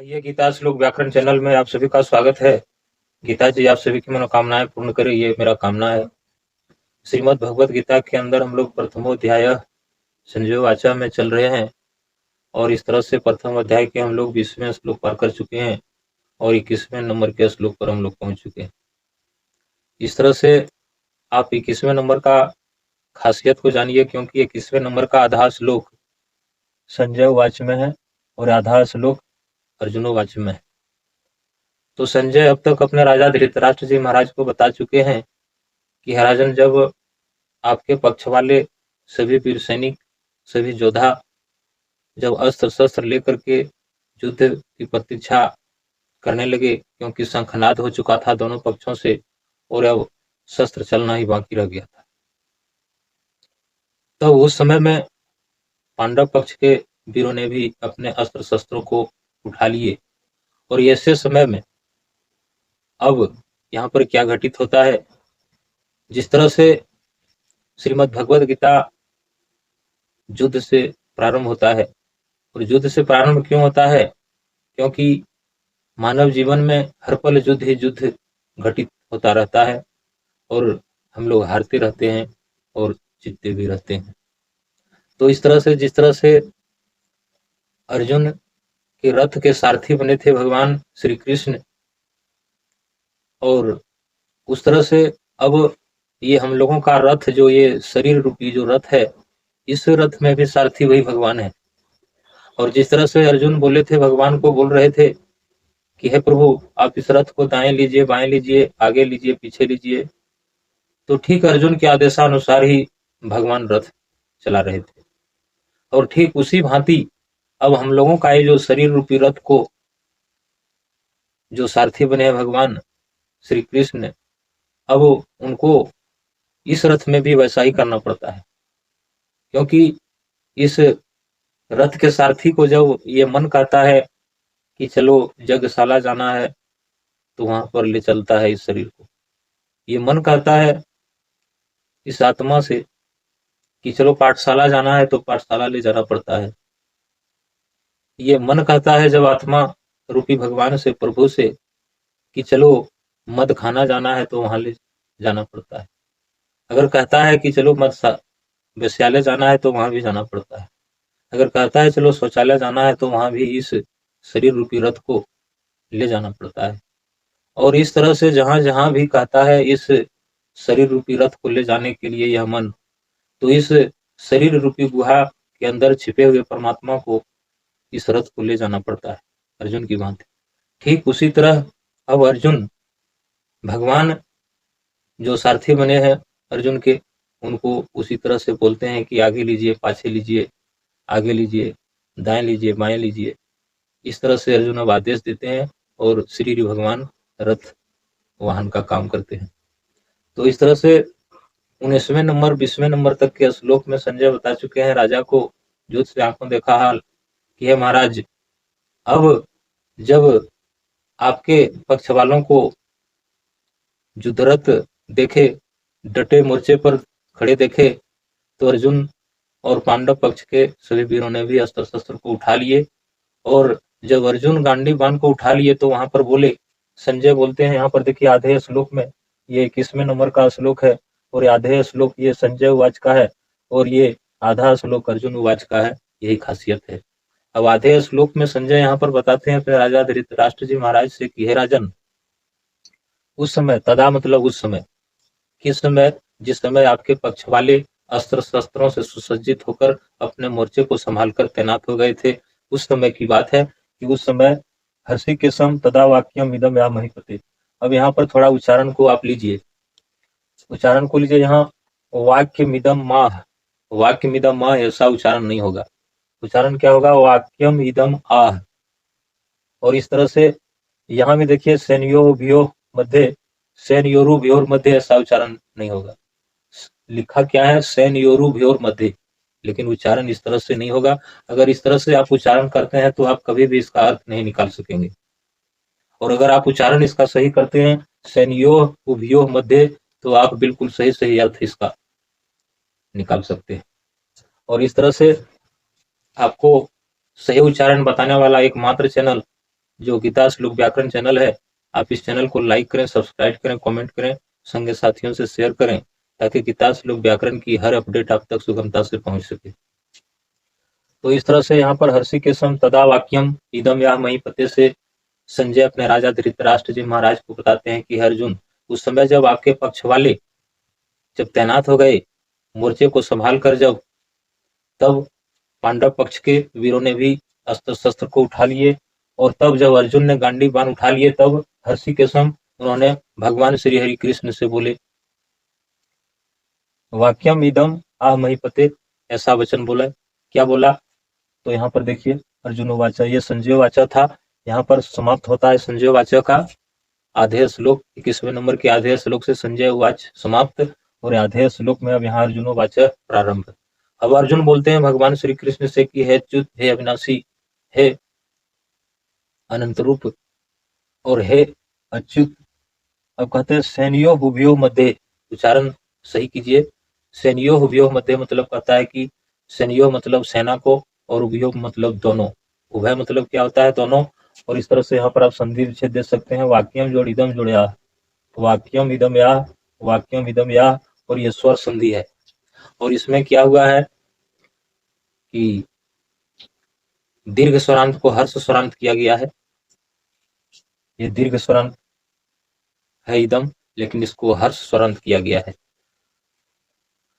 ये गीता श्लोक व्याकरण चैनल में आप सभी का स्वागत है। गीता जी आप सभी की मनोकामनाएं पूर्ण करे, ये मेरा कामना है। श्रीमद् भगवत गीता के अंदर हम लोग प्रथमोध्याय संजय वाचा में चल रहे हैं और इस तरह से प्रथम अध्याय के हम लोग 20वें श्लोक पार कर चुके हैं और 21वें नंबर के श्लोक पर हम लोग पहुंच चुके हैं। इस तरह से आप 21वें नंबर का खासियत को जानिए, क्योंकि 21वें नंबर का आधा श्लोक संजय वाच में है और आधा श्लोक अर्जुनो वाच में है। तो संजय अब तक अपने राजा धृतराष्ट्र जी महाराज को बता चुके हैं कि राजन, जब आपके पक्ष वाले सभी वीर सैनिक, सभी योद्धा जब अस्त्र शस्त्र लेकर के युद्ध की प्रतीक्षा करने लगे, क्योंकि शंखनाद हो चुका था दोनों पक्षों से और अब शस्त्र चलना ही बाकी रह गया था, तो उस समय में पांडव पक्ष के वीरों ने भी अपने अस्त्र शस्त्रों को उठा लिए। और ऐसे समय में अब यहाँ पर क्या घटित होता है, जिस तरह से श्रीमद् भगवद गीता युद्ध से प्रारंभ होता है, और युद्ध से प्रारंभ क्यों होता है, क्योंकि मानव जीवन में हर पल युद्ध ही युद्ध घटित होता रहता है और हम लोग हारते रहते हैं और जीतते भी रहते हैं। तो इस तरह से जिस तरह से अर्जुन के रथ के सारथी बने थे भगवान श्री कृष्ण, और उस तरह से अब ये हम लोगों का रथ, जो ये शरीर रूपी जो रथ है, इस रथ में भी सारथी वही भगवान है। और जिस तरह से अर्जुन बोले थे, भगवान को बोल रहे थे कि हे प्रभु, आप इस रथ को दाएं लीजिए, बाएं लीजिए, आगे लीजिए, पीछे लीजिए, तो ठीक अर्जुन के आदेशानुसार ही भगवान रथ चला रहे थे। और ठीक उसी भांति अब हम लोगों का ये जो शरीर रूपी रथ को जो सारथी बने हैं भगवान श्री कृष्ण, अब उनको इस रथ में भी वैसा ही करना पड़ता है, क्योंकि इस रथ के सारथी को जब ये मन करता है कि चलो यज्ञशाला जाना है, तो वहां पर ले चलता है इस शरीर को। ये मन करता है इस आत्मा से कि चलो पाठशाला जाना है, तो पाठशाला ले जाना पड़ता है। ये मन करता है जब आत्मा रूपी भगवान से, प्रभु से, कि चलो मद खाना जाना है, तो वहां ले जाना पड़ता है। अगर कहता है कि चलो मद वेश्यालय जाना है, तो वहां भी जाना पड़ता है। अगर कहता है चलो शौचालय जाना है, तो वहां भी इस शरीर रूपी रथ को ले जाना पड़ता है। और इस तरह से जहां जहां भी कहता है इस शरीर रूपी रथ को ले जाने के लिए यह मन, तो इस शरीर रूपी गुहा के अंदर छिपे हुए परमात्मा को इस रथ को ले जाना पड़ता है, अर्जुन की भांति। ठीक उसी तरह अब अर्जुन, भगवान जो सारथी बने हैं अर्जुन के, उनको उसी तरह से बोलते हैं कि आगे लीजिए, पाछे लीजिए, आगे लीजिए, दाएं लीजिए, बाएं लीजिए। इस तरह से अर्जुन अब आदेश देते हैं और श्री भगवान रथ वाहन का काम करते हैं। तो इस तरह से 19वें नंबर 20वें नंबर तक के श्लोक में संजय बता चुके हैं राजा को, युद्ध से आंखों देखा हाल, कि हे महाराज, अब जब आपके पक्ष वालों को युद्धरत देखे, डटे मोर्चे पर खड़े देखे, तो अर्जुन और पांडव पक्ष के सभी वीरों ने भी अस्त्र शस्त्र को उठा लिए। और जब अर्जुन गांडी बाण को उठा लिए, तो वहां पर बोले, संजय बोलते हैं, यहाँ पर देखिए आधे श्लोक में, ये 21वें नंबर का श्लोक है और आधे श्लोक ये संजय उवाच का है और ये आधा श्लोक अर्जुन उवाच का है। यही खासियत है। अब आधे श्लोक में संजय यहाँ पर बताते हैं अपने राजा धृतराष्ट्र जी महाराज से कि हे राजन, उस समय, तदा मतलब उस समय, किस समय, जिस समय आपके पक्ष वाले अस्त्र शस्त्रों से सुसज्जित होकर अपने मोर्चे को संभालकर तैनात हो गए थे, उस समय की बात है कि उस समय हर्षि के सम तदा वाक्यम इदम या महीपते। अब यहाँ पर थोड़ा उच्चारण को आप लीजिए, उच्चारण को लीजिए। यहाँ वाक्यम इदम माह, वाक्यम इदम माह ऐसा उच्चारण नहीं होगा। उच्चारण क्या होगा? वाक्यम इदम आह। और इस तरह से यहाँ में देखिए सैन्यो भ्यो मध्य, सैन्योरु भ्योर मध्य, ऐसा उच्चारण नहीं होगा। लिखा क्या है? सैन्योरु भ्योर मध्य, लेकिन उच्चारण इस तरह से नहीं होगा। अगर इस तरह से आप उच्चारण करते हैं तो आप कभी भी इसका अर्थ नहीं निकाल सकेंगे। और अगर आप उच्चारण इसका सही करते हैं, सैन्यो उभयो मध्य, तो आप बिल्कुल सही सही अर्थ इसका निकाल सकते हैं। और इस तरह से आपको सही उच्चारण बताने वाला एकमात्र चैनल जो गीता श्लोक व्याकरण चैनल है, आप इस चैनल को लाइक करें, सब्सक्राइब करें, कमेंट करें, संगे साथियों से शेयर करें, ताकि गीता श्लोक व्याकरण की हर अपडेट आप तक सुगमता से पहुंच सके। तो इस तरह से यहाँ पर हर्षिकेशम तदा वाक्यम इदम या महीपते से संजय अपने राजा धृतराष्ट्र जी महाराज को बताते हैं कि अर्जुन, उस समय जब आपके पक्ष वाले जब तैनात हो गए, मोर्चे को संभाल कर, जब तब पांडव पक्ष के वीरों ने भी अस्त्र शस्त्र को उठा लिए, और तब जब अर्जुन ने गांडी बाण उठा लिए, तब हर्षिकेशम उन्होंने भगवान श्री हरि कृष्ण से बोले, वाक्यम इदम आह महीपते, ऐसा वचन बोला। क्या बोला? तो यहाँ पर देखिए, अर्जुन वाचा, ये संजय वाचा था, यहाँ पर समाप्त होता है संजय वाचा का आधेय श्लोक। 21वें नंबर के आधेय श्लोक से संजय वाच समाप्त, और आधेय श्लोक में अब यहाँ अर्जुन वाचा प्रारंभ। अब अर्जुन बोलते हैं भगवान श्री कृष्ण से कि हे च्युत, हे अविनाशी, हे अनंत रूप, और हे अच्युत। अब कहते हैं सैन्यो हुभ्यो मध्य, उच्चारण सही कीजिए। सैन्यो हुभ्यो मध्य मतलब कहता है कि सैन्यो मतलब सेना को, और उभयो मतलब दोनों। उभय मतलब क्या होता है? दोनों। और इस तरह से यहाँ पर आप संधि विच्छेद दे सकते हैं, वाक्यम जोड़ इदम जोड़ या, वाक्यम इदम या, वाक्यम इदम या, और ये स्वर संधि है। और इसमें क्या हुआ है कि दीर्घ स्वरांत को हर्ष स्वरांत किया गया है। ये दीर्घ स्वरांत है इदम, लेकिन इसको हर्ष स्वरांत किया गया है,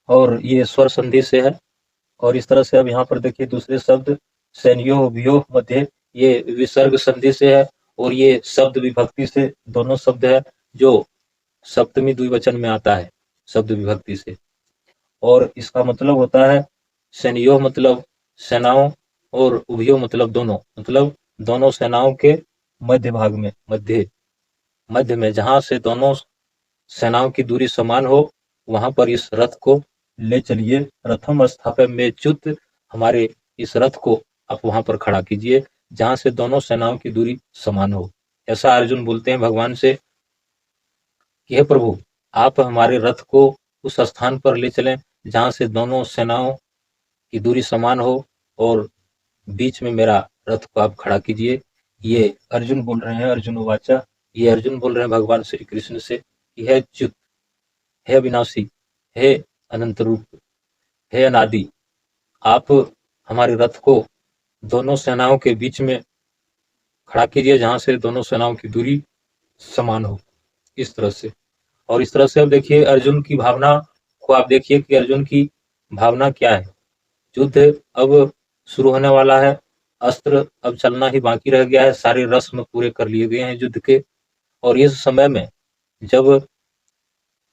और ये स्वर संधि से है। और इस तरह से अब यहाँ पर देखिए दूसरे शब्द सैन्यो उभयो मध्य, ये विसर्ग संधि से है, और ये शब्द विभक्ति से दोनों शब्द है, जो सप्तमी द्विवचन में आता है शब्द विभक्ति से। और इसका मतलब होता है सैन्यो मतलब सेनाओं, और उभयो मतलब दोनों, मतलब दोनों सेनाओं के मध्य भाग में, मध्य में, जहां से दोनों सेनाओं की दूरी समान हो, वहां पर इस रथ को ले चलिए। रथम स्थापय में च्युत, हमारे इस रथ को आप वहां पर खड़ा कीजिए जहां से दोनों सेनाओं की दूरी समान हो। ऐसा अर्जुन बोलते हैं भगवान से कि हे प्रभु, आप हमारे रथ को उस स्थान पर ले चलें जहां से दोनों सेनाओं की दूरी समान हो, और बीच में मेरा रथ को आप खड़ा कीजिए। ये अर्जुन बोल रहे हैं, अर्जुन वाचा, ये अर्जुन बोल रहे हैं भगवान श्री कृष्ण से कि हे च्युत, हे अविनाशी, हे अनंत रूप, हे अनादि, आप हमारे रथ को दोनों सेनाओं के बीच में खड़ा कीजिए जहां से दोनों सेनाओं की दूरी समान हो, इस तरह से। और इस तरह से अब देखिए अर्जुन की भावना को, आप देखिए कि अर्जुन की भावना क्या है। युद्ध अब शुरू होने वाला है, अस्त्र अब चलना ही बाकी रह गया है, सारे रस्म पूरे कर लिए गए हैं युद्ध के। और इस समय में जब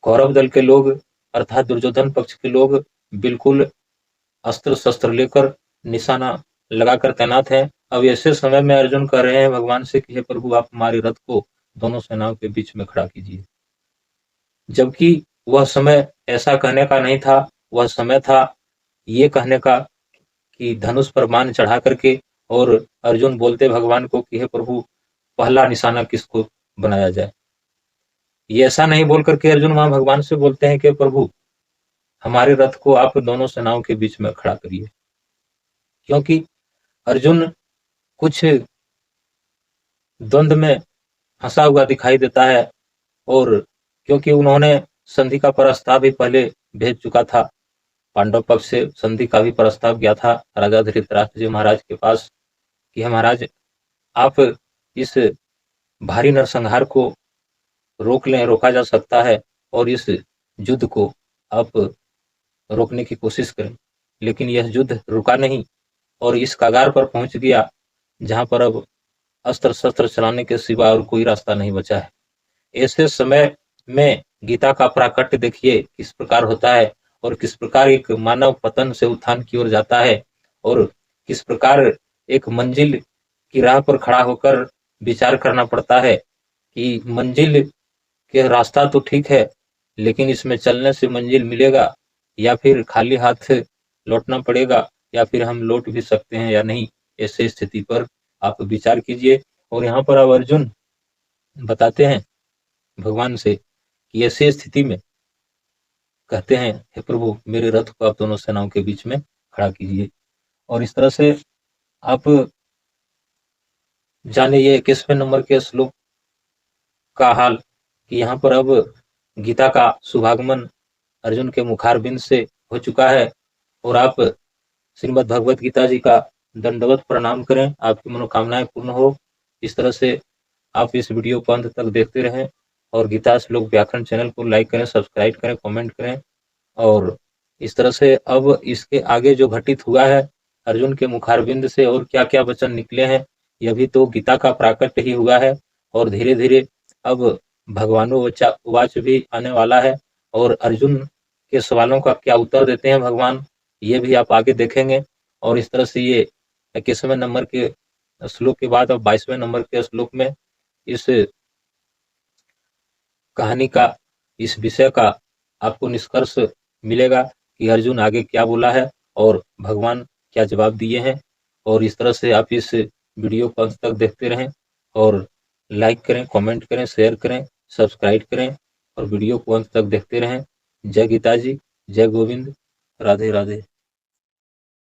कौरव दल के लोग अर्थात दुर्योधन पक्ष के लोग बिल्कुल अस्त्र शस्त्र लेकर निशाना लगाकर तैनात हैं, अब ऐसे समय में अर्जुन कह रहे हैं भगवान से कि हे प्रभु, आप हमारे रथ को दोनों सेनाओं के बीच में खड़ा कीजिए। जबकि वह समय ऐसा कहने का नहीं था, वह समय था ये कहने का कि धनुष पर बाण चढ़ा करके, और अर्जुन बोलते भगवान को कि हे प्रभु, पहला निशाना किसको बनाया जाए। ये ऐसा नहीं बोल करके अर्जुन वहां भगवान से बोलते हैं कि प्रभु, हमारे रथ को आप दोनों सेनाओं के बीच में खड़ा करिए। क्योंकि अर्जुन कुछ द्वंद्व में फंसा हुआ दिखाई देता है, और क्योंकि उन्होंने संधि का प्रस्ताव भी पहले भेज चुका था, पांडव पक्ष से संधि का भी प्रस्ताव गया था राजा धृतराष्ट्र जी महाराज के पास कि महाराज, आप इस भारी नरसंहार को रोक लें, रोका जा सकता है, और इस युद्ध को आप रोकने की कोशिश करें। लेकिन यह युद्ध रुका नहीं, और इस कगार पर पहुंच गया जहां पर अब अस्त्र शस्त्र चलाने के सिवा और कोई रास्ता नहीं बचा है। ऐसे समय में गीता का प्राकट्य देखिए किस प्रकार होता है, और किस प्रकार एक मानव पतन से उत्थान की ओर जाता है, और किस प्रकार एक मंजिल की राह पर खड़ा होकर विचार करना पड़ता है कि मंजिल के रास्ता तो ठीक है, लेकिन इसमें चलने से मंजिल मिलेगा, या फिर खाली हाथ लौटना पड़ेगा, या फिर हम लौट भी सकते हैं या नहीं। ऐसे स्थिति पर आप विचार कीजिए। और यहाँ पर अब अर्जुन बताते हैं भगवान से कि ऐसी स्थिति में कहते हैं हे प्रभु, मेरे रथ को आप दोनों सेनाओं के बीच में खड़ा कीजिए। और इस तरह से आप जाने ये 21वें नंबर के श्लोक का हाल कि यहाँ पर अब गीता का शुभागमन अर्जुन के मुखारबिंद से हो चुका है और आप श्रीमद् भगवत गीता जी का दंडवत प्रणाम करें, आपकी मनोकामनाएं पूर्ण हो। इस तरह से आप इस वीडियो को अंत तक देखते रहें और गीता श्लोक व्याकरण चैनल को लाइक करें, सब्सक्राइब करें, कमेंट करें। और इस तरह से अब इसके आगे जो घटित हुआ है अर्जुन के मुखारबिंद से और क्या क्या वचन निकले हैं, यह भी तो गीता का प्राकट्य ही हुआ है। और धीरे धीरे अब भगवानोवाच भी आने वाला है और अर्जुन के सवालों का क्या उत्तर देते हैं भगवान, ये भी आप आगे देखेंगे। और इस तरह से ये 21वें नंबर के श्लोक के बाद अब 22वें नंबर के श्लोक में इस कहानी का, इस विषय का आपको निष्कर्ष मिलेगा कि अर्जुन आगे क्या बोला है और भगवान क्या जवाब दिए हैं। और इस तरह से आप इस वीडियो को अंत तक देखते रहें और लाइक करें, कमेंट करें, शेयर करें, सब्सक्राइब करें और वीडियो को अंत तक देखते रहें। जय गीता जी, जय गोविंद, राधे राधे।